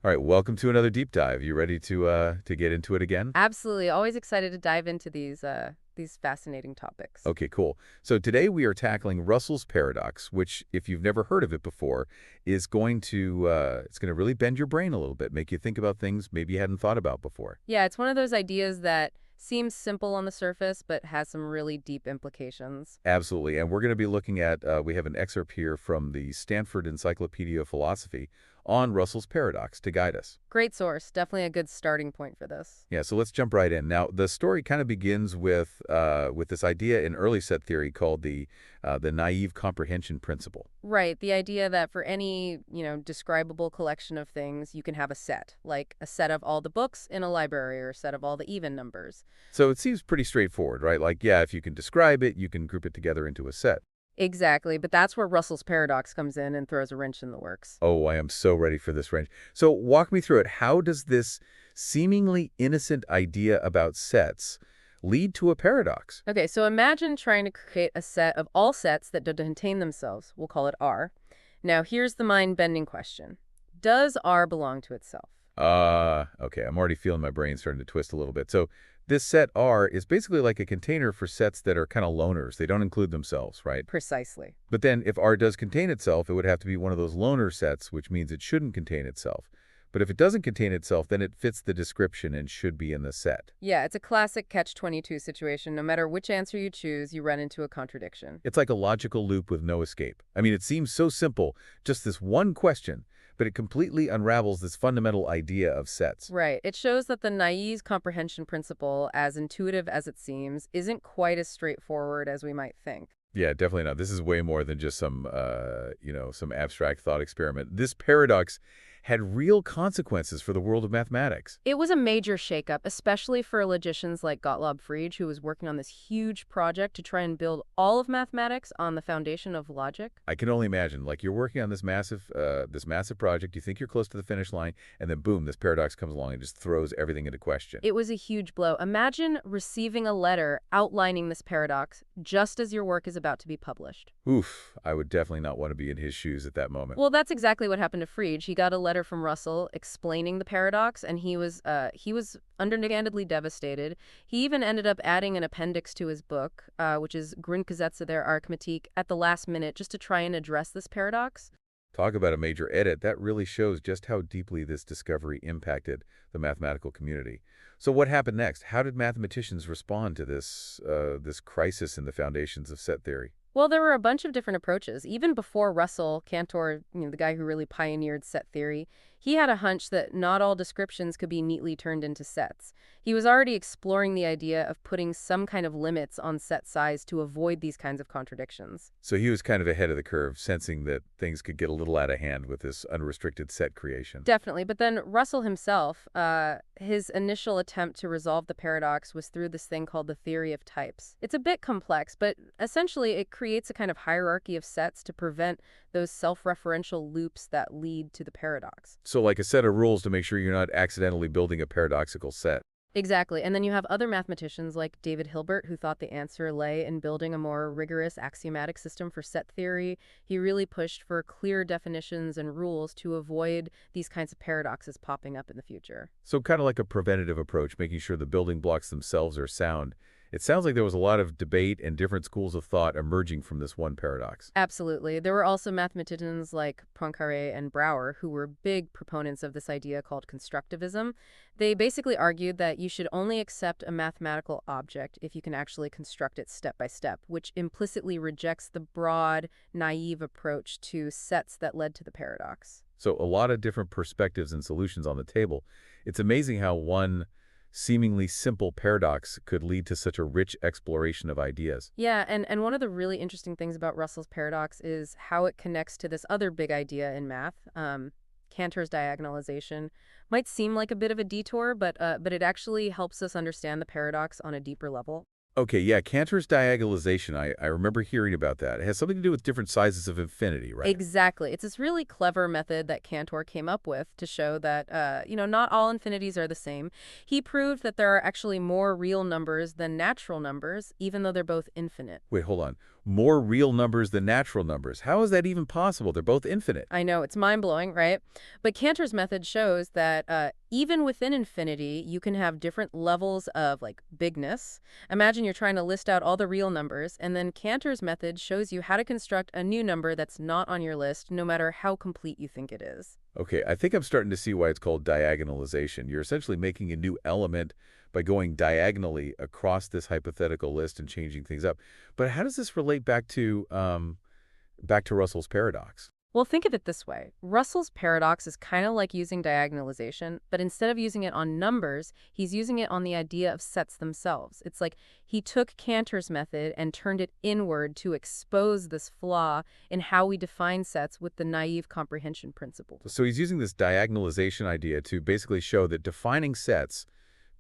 All right, welcome to another deep dive. You ready to get into it again? Absolutely. Always excited to dive into these fascinating topics. Okay, cool. So today we are tackling Russell's paradox, which, if you've never heard of it before, is going to it's going to really bend your brain a little bit, make you think about things maybe you hadn't thought about before. Yeah, it's one of those ideas that seems simple on the surface, but has some really deep implications. Absolutely, and we're going to be looking at we have an excerpt here from the Stanford Encyclopedia of Philosophy on Russell's paradox to guide us. Great source. Definitely a good starting point for this. Yeah, so let's jump right in. Now, the story kind of begins with this idea in early set theory called the naive comprehension principle. Right. The idea that for any, describable collection of things, you can have a set, like a set of all the books in a library or a set of all the even numbers. So it seems pretty straightforward, right? Like, yeah, if you can describe it, you can group it together into a set. Exactly. But that's where Russell's paradox comes in and throws a wrench in the works. Oh, I am so ready for this range. So walk me through it. How does this seemingly innocent idea about sets lead to a paradox? Okay, so imagine trying to create a set of all sets that don't contain themselves. We'll call it R. Now, here's the mind-bending question. Does R belong to itself? Okay, I'm already feeling my brain starting to twist a little bit. So this set R is basically like a container for sets that are kind of loners. They don't include themselves, right? Precisely. But then if R does contain itself, it would have to be one of those loner sets, which means it shouldn't contain itself. But if it doesn't contain itself, then it fits the description and should be in the set. Yeah, it's a classic catch-22 situation. No matter which answer you choose, you run into a contradiction. It's like a logical loop with no escape. I mean, it seems so simple, just this one question, but it completely unravels this fundamental idea of sets. Right. It shows that the naive comprehension principle, as intuitive as it seems, isn't quite as straightforward as we might think. Yeah, definitely not. This is way more than just some abstract thought experiment. This paradox had real consequences for the world of mathematics. It was a major shakeup, especially for logicians like Gottlob Frege, who was working on this huge project to try and build all of mathematics on the foundation of logic. I can only imagine, like you're working on this massive project, you think you're close to the finish line, and then boom, this paradox comes along and just throws everything into question. It was a huge blow. Imagine receiving a letter outlining this paradox just as your work is about to be published. Oof, I would definitely not want to be in his shoes at that moment. Well, that's exactly what happened to Frege. He got a letter from Russell explaining the paradox, and he was understandably devastated. He even ended up adding an appendix to his book, which is Grundgesetze der Arithmetik, at the last minute just to try and address this paradox. Talk about a major edit. That really shows just how deeply this discovery impacted the mathematical community. So what happened next? How did mathematicians respond to this crisis in the foundations of set theory? Well, there were a bunch of different approaches. Even before Russell, Cantor, the guy who really pioneered set theory, he had a hunch that not all descriptions could be neatly turned into sets. He was already exploring the idea of putting some kind of limits on set size to avoid these kinds of contradictions. So he was kind of ahead of the curve, sensing that things could get a little out of hand with this unrestricted set creation. Definitely. But then Russell himself, his initial attempt to resolve the paradox was through this thing called the theory of types. It's a bit complex, but essentially it creates a kind of hierarchy of sets to prevent those self-referential loops that lead to the paradox. So like a set of rules to make sure you're not accidentally building a paradoxical set. Exactly. And then you have other mathematicians like David Hilbert, who thought the answer lay in building a more rigorous axiomatic system for set theory. He really pushed for clear definitions and rules to avoid these kinds of paradoxes popping up in the future. So kind of like a preventative approach, making sure the building blocks themselves are sound. It sounds like there was a lot of debate and different schools of thought emerging from this one paradox. Absolutely. There were also mathematicians like Poincaré and Brouwer who were big proponents of this idea called constructivism. They basically argued that you should only accept a mathematical object if you can actually construct it step by step, which implicitly rejects the broad, naive approach to sets that led to the paradox. So a lot of different perspectives and solutions on the table. It's amazing how one seemingly simple paradox could lead to such a rich exploration of ideas. Yeah, and one of the really interesting things about Russell's paradox is how it connects to this other big idea in math, Cantor's diagonalization. Might seem like a bit of a detour, but it actually helps us understand the paradox on a deeper level. Okay, yeah, Cantor's diagonalization, I remember hearing about that. It has something to do with different sizes of infinity, right? Exactly. It's this really clever method that Cantor came up with to show that, not all infinities are the same. He proved that there are actually more real numbers than natural numbers, even though they're both infinite. Wait, hold on. More real numbers than natural numbers. How is that even possible? They're both infinite. I know, it's mind-blowing, right? But Cantor's method shows that even within infinity, you can have different levels of, like, bigness. Imagine you're trying to list out all the real numbers, and then Cantor's method shows you how to construct a new number that's not on your list, no matter how complete you think it is. Okay, I think I'm starting to see why it's called diagonalization. You're essentially making a new element by going diagonally across this hypothetical list and changing things up. But how does this relate back to Russell's paradox? Well, think of it this way. Russell's paradox is kind of like using diagonalization, but instead of using it on numbers, he's using it on the idea of sets themselves. It's like he took Cantor's method and turned it inward to expose this flaw in how we define sets with the naive comprehension principle. So he's using this diagonalization idea to basically show that defining sets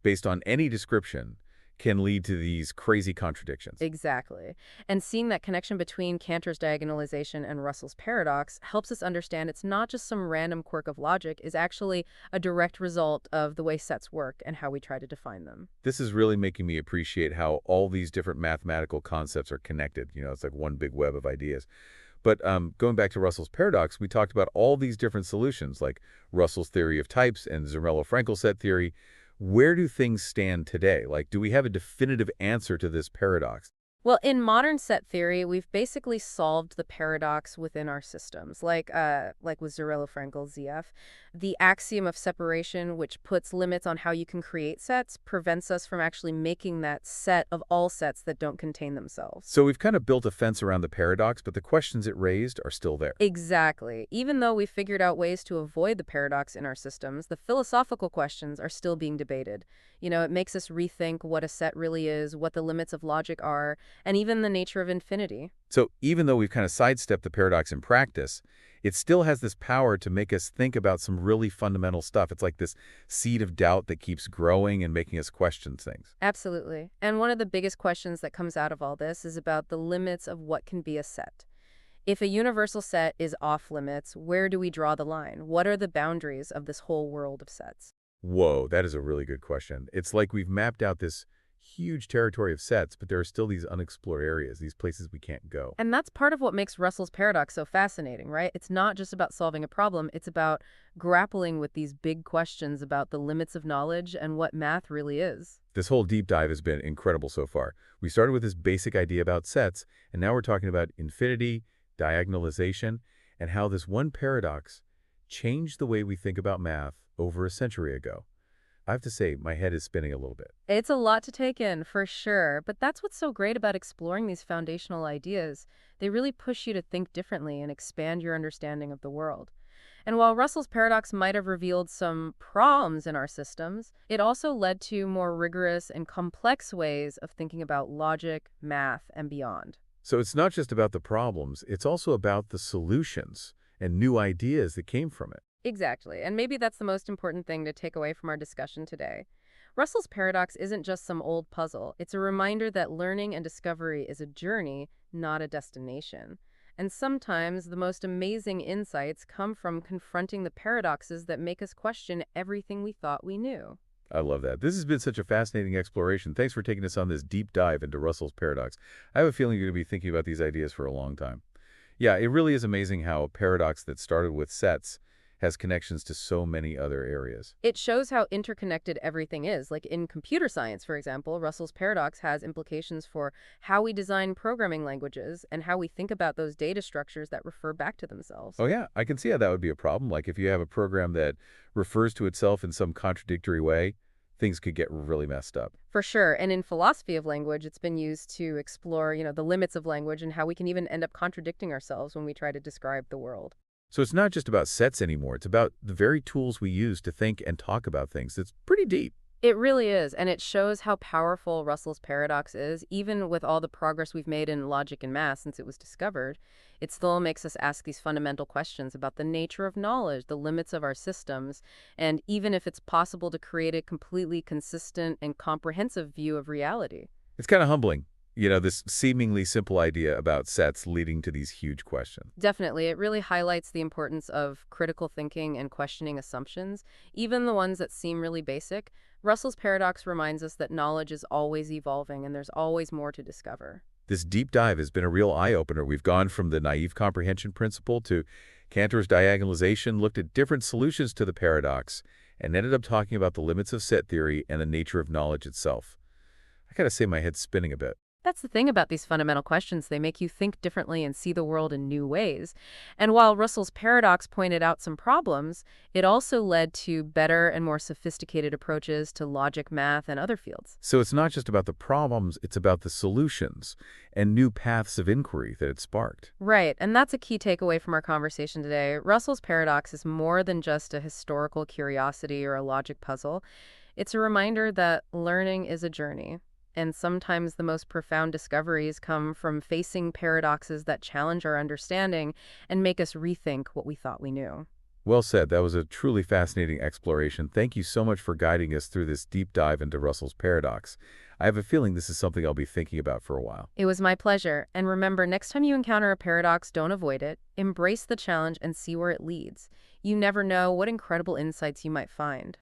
based on any description can lead to these crazy contradictions. Exactly. And seeing that connection between Cantor's diagonalization and Russell's paradox helps us understand it's not just some random quirk of logic, is actually a direct result of the way sets work and how we try to define them. This is really making me appreciate how all these different mathematical concepts are connected. It's like one big web of ideas. But going back to Russell's paradox, we talked about all these different solutions, like Russell's theory of types and Zermelo-Fraenkel set theory. Where do things stand today? Like, do we have a definitive answer to this paradox? Well, in modern set theory, we've basically solved the paradox within our systems, like with Zermelo-Fraenkel ZF. The axiom of separation, which puts limits on how you can create sets, prevents us from actually making that set of all sets that don't contain themselves. So we've kind of built a fence around the paradox, but the questions it raised are still there. Exactly. Even though we've figured out ways to avoid the paradox in our systems, the philosophical questions are still being debated. It makes us rethink what a set really is, what the limits of logic are, and even the nature of infinity. So even though we've kind of sidestepped the paradox in practice, it still has this power to make us think about some really fundamental stuff. It's like this seed of doubt that keeps growing and making us question things. Absolutely. And one of the biggest questions that comes out of all this is about the limits of what can be a set. If a universal set is off limits, where do we draw the line? What are the boundaries of this whole world of sets? Whoa, that is a really good question. It's like we've mapped out this huge territory of sets, but there are still these unexplored areas, these places we can't go. And that's part of what makes Russell's paradox so fascinating, right? It's not just about solving a problem, it's about grappling with these big questions about the limits of knowledge and what math really is. This whole deep dive has been incredible so far. We started with this basic idea about sets, and now we're talking about infinity, diagonalization, and how this one paradox changed the way we think about math over a century ago. I have to say, my head is spinning a little bit. It's a lot to take in, for sure, but that's what's so great about exploring these foundational ideas. They really push you to think differently and expand your understanding of the world. And while Russell's paradox might have revealed some problems in our systems, it also led to more rigorous and complex ways of thinking about logic, math, and beyond. So it's not just about the problems, it's also about the solutions and new ideas that came from it. Exactly, and maybe that's the most important thing to take away from our discussion today. Russell's paradox isn't just some old puzzle. It's a reminder that learning and discovery is a journey, not a destination. And sometimes the most amazing insights come from confronting the paradoxes that make us question everything we thought we knew. I love that. This has been such a fascinating exploration. Thanks for taking us on this deep dive into Russell's paradox. I have a feeling you're going to be thinking about these ideas for a long time. Yeah, it really is amazing how a paradox that started with sets has connections to so many other areas. It shows how interconnected everything is. Like in computer science, for example, Russell's paradox has implications for how we design programming languages and how we think about those data structures that refer back to themselves. Oh yeah, I can see how that would be a problem. Like if you have a program that refers to itself in some contradictory way, things could get really messed up. For sure. And in philosophy of language, it's been used to explore, the limits of language and how we can even end up contradicting ourselves when we try to describe the world. So it's not just about sets anymore. It's about the very tools we use to think and talk about things. It's pretty deep. It really is, and it shows how powerful Russell's paradox is. Even with all the progress we've made in logic and math since it was discovered, it still makes us ask these fundamental questions about the nature of knowledge, the limits of our systems, and even if it's possible to create a completely consistent and comprehensive view of reality. It's kind of humbling. This seemingly simple idea about sets leading to these huge questions. Definitely, it really highlights the importance of critical thinking and questioning assumptions, even the ones that seem really basic. Russell's paradox reminds us that knowledge is always evolving and there's always more to discover. This deep dive has been a real eye-opener. We've gone from the naive comprehension principle to Cantor's diagonalization, looked at different solutions to the paradox, and ended up talking about the limits of set theory and the nature of knowledge itself. I gotta say my head's spinning a bit. That's the thing about these fundamental questions. They make you think differently and see the world in new ways. And while Russell's paradox pointed out some problems, it also led to better and more sophisticated approaches to logic, math, and other fields. So it's not just about the problems, it's about the solutions and new paths of inquiry that it sparked. Right, and that's a key takeaway from our conversation today. Russell's paradox is more than just a historical curiosity or a logic puzzle. It's a reminder that learning is a journey. And sometimes the most profound discoveries come from facing paradoxes that challenge our understanding and make us rethink what we thought we knew. Well said. That was a truly fascinating exploration. Thank you so much for guiding us through this deep dive into Russell's paradox. I have a feeling this is something I'll be thinking about for a while. It was my pleasure. And remember, next time you encounter a paradox, don't avoid it. Embrace the challenge and see where it leads. You never know what incredible insights you might find.